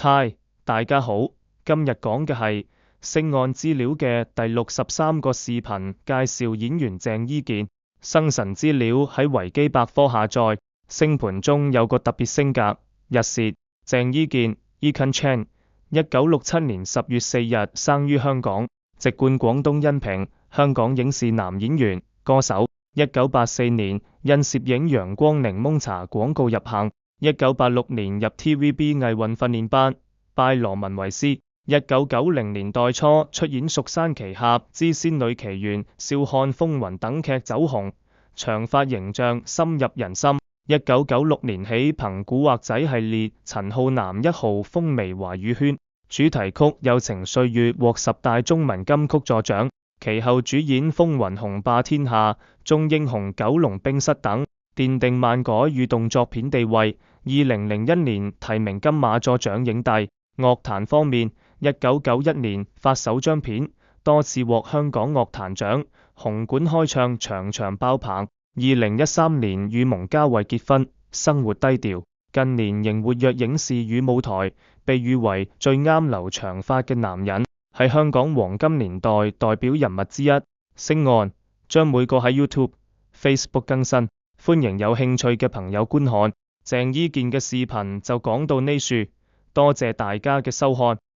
嗨，大家好，今日講嘅係性案資料嘅第63個視頻，介紹演員鄭伊健。生辰資料喺維基百科下載，星盤中有個特別星格，日蝕，鄭伊健 Eason Chan， 1967年10月4日生於香港，籍貫廣東恩平，香港影視男演員、歌手。1984年因攝影陽光檸檬茶廣告入行，1986年入 TVB 藝運訓練班，拜羅文為師。1990年代初出演《蜀山奇俠之仙女奇緣》、《笑看風雲》等劇走紅，長髮形象深入人心。1996年起憑古惑仔系列陳浩南1號風靡華語圈，主題曲《友情歲月》獲10大中文金曲助獎。其後主演《風雲》、《雄霸天下》、《中英雄》、《九龍冰室》等，奠定漫改與動作片地位。2001年提名金馬助獎影帝。樂壇方面，1991年發首張片，多次獲香港樂壇獎，紅館開唱場場爆棚。2013年與蒙嘉慧結婚，生活低調，近年仍活躍影視與舞台，被譽為最啱留長髮嘅男人，係香港黃金年代代表人物之一。星案將每個喺 YouTube、Facebook 更新，歡迎有興趣嘅朋友觀看。鄭伊健嘅視頻就講到呢處，多謝大家嘅收看。